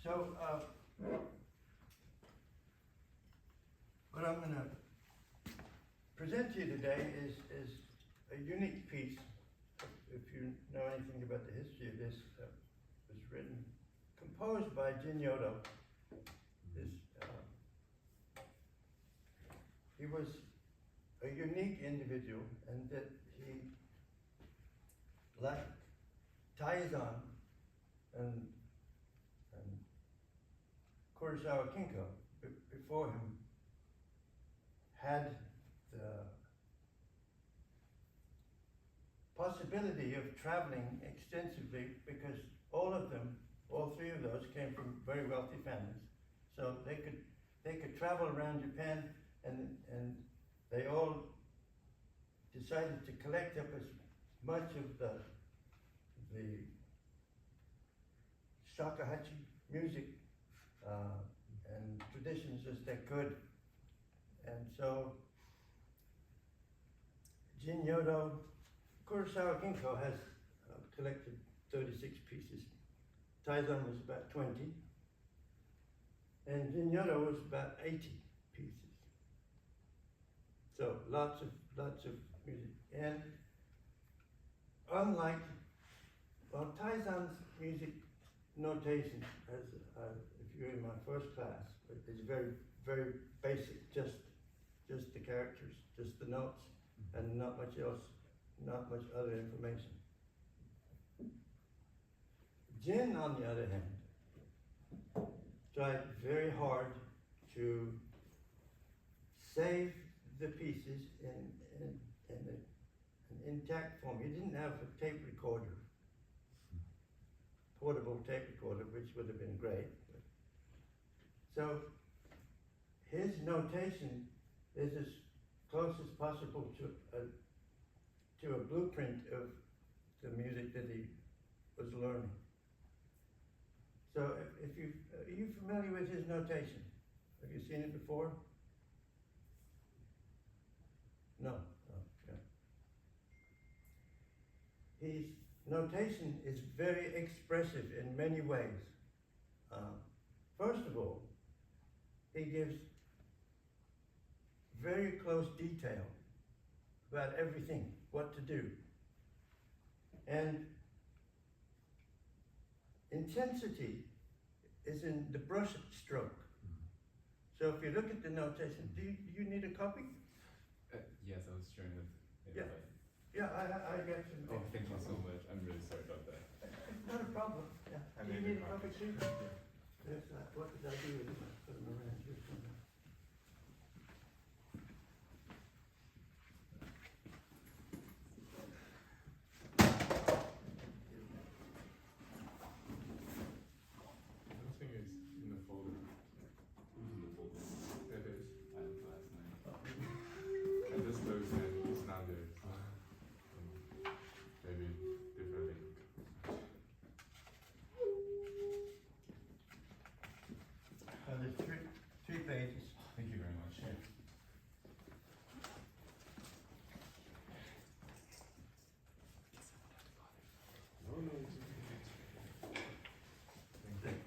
So, what I'm going to present to you today is a unique piece. If you know anything about the history of this, it was written, composed by Kyodo. He was a unique individual, and that he, like Taizan and Kurosawa Kinko before him, had the possibility of traveling extensively, because all three of those came from very wealthy families. So they could travel around Japan, and they all decided to collect up as much of the Shakuhachi music and traditions as they could. And so Kyodo, Kurosawa Kinko has collected 36 pieces. Taizan was about 20, and Kyodo was about 80 pieces. So lots of music. And unlike, well, Taizan's music notation, as if you're in my first class, is very, very basic, just the characters, just the notes, and not much else, not much other information. Jin, on the other hand, tried very hard to save the pieces in an intact form. He didn't have a tape recorder, portable tape recorder, which would have been great. So his notation is as close as possible to a blueprint of the music that he was learning. So are you familiar with his notation? Have you seen it before? No. Okay. His notation is very expressive in many ways. First of all, he gives very close detail about everything, what to do. And intensity is in the brush stroke. So if you look at the notation, do you need a copy? Yes, I was sharing it. Yeah, I got some. Oh, thank you so much. I'm really sorry about that. Not a problem. Yeah. Do you need a copy too? Yes. What did I do with it? Put them around here somewhere. Nothing is in the folder. Who's in the folder? It is. I have last night. I just looked and it's not there. Maybe different link. There's three pages. Thank you very much. Yeah. No, Thank you.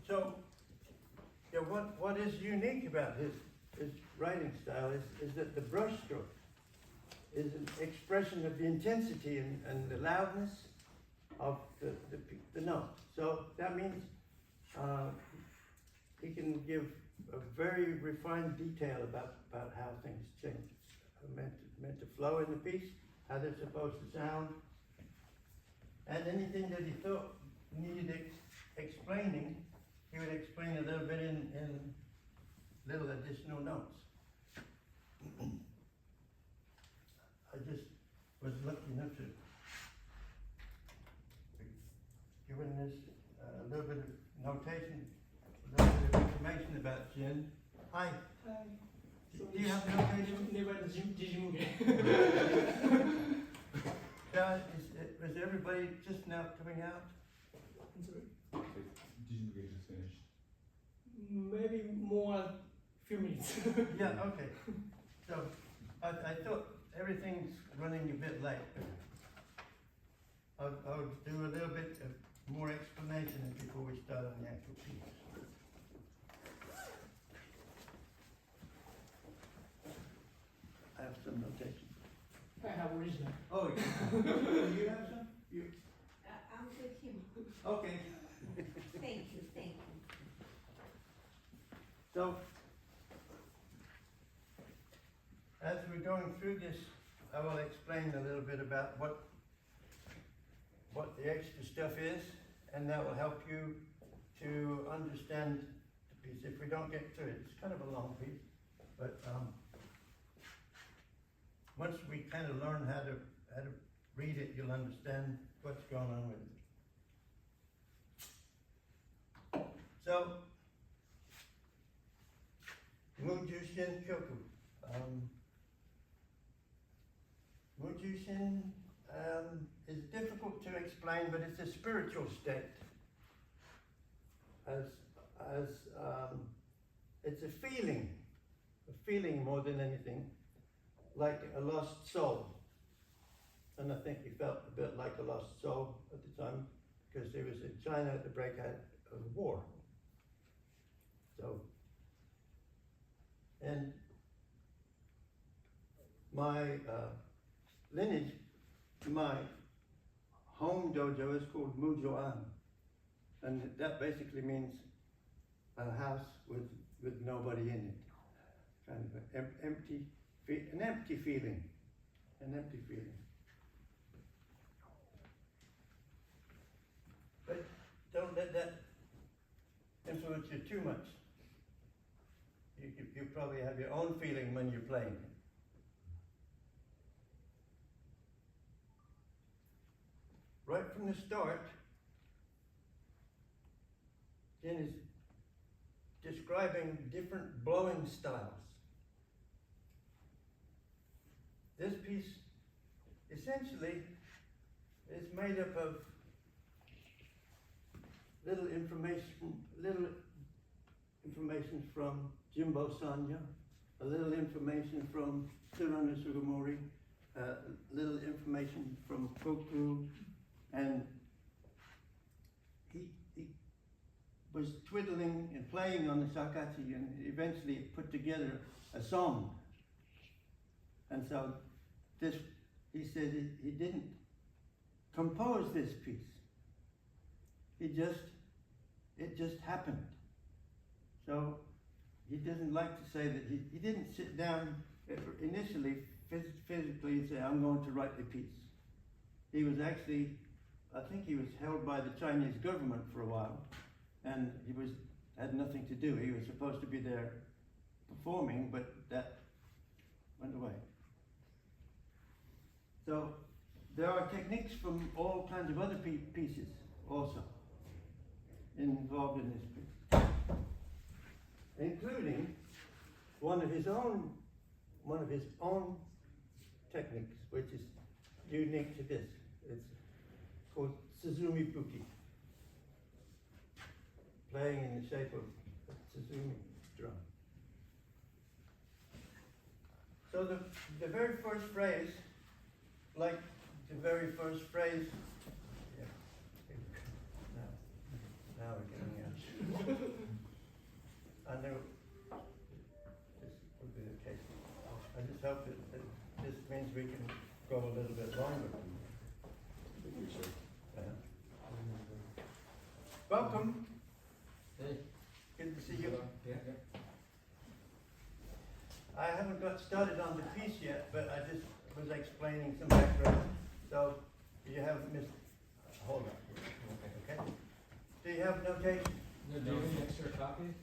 So, yeah, what is unique about his writing style is that the brush stroke is an expression of the intensity and the loudness of the note. So that means he can give a very refined detail about how things change, meant to flow in the piece, how they're supposed to sound, and anything that he thought needed explaining, he would explain a little bit in little additional notes. I just was lucky enough to given this a little bit of notation, a little bit of information about Jin. Hi. Hi. Do you have notation? Never Digimuge. Yeah, is everybody just now coming out? I'm sorry. Did you get just finished? Maybe more few minutes. Yeah, okay. So I thought everything's running a bit late. I'll do a little bit of more explanation before we start on the actual piece. I have some notation. I have original. Oh, you have some? You, I'm with him. okay. Thank you, thank you. So, as we're going through this, I will explain a little bit about what the extra stuff is, and that will help you to understand the piece. If we don't get through it, it's kind of a long piece, but once we kind of learn how to read it, you'll understand what's going on with it. So, Mujushin Kyoku. Mujushin is difficult to explain, but it's a spiritual state. It's a feeling more than anything, like a lost soul. And I think he felt a bit like a lost soul at the time, because he was in China at the breakout of the war. So, and my lineage, my home dojo is called Mujushin, and that basically means a house with nobody in it, kind of an empty feeling. But don't let that influence you too much. You probably have your own feeling when you're playing. Right from the start, Jin is describing different blowing styles. This piece essentially is made up of little information from Jimbo Sanya, a little information from Tsurano Sugimori, little information from Koku, and he was twiddling and playing on the Shakuhachi, and eventually put together a song. And so this, he said he didn't compose this piece. It just happened. So he doesn't like to say that he didn't sit down initially physically and say, I'm going to write the piece. He was actually, I think he was held by the Chinese government for a while, and he had nothing to do. He was supposed to be there performing, but that went away. So there are techniques from all kinds of other pieces also involved in this piece, including one of his own techniques, which is unique to this. It's called Suzumi Buki, playing in the shape of a Suzumi drum. So the very first phrase, like the very first phrase, yeah, now we're getting out. I know this would be the case. I just hope that this means we can go a little bit longer. Yeah. Welcome. Hey. Good to see you. Yeah. I haven't got started on the piece yet, but I just was explaining some background. So you have hold on. Okay. Do you have notation? No, do you need an extra copy?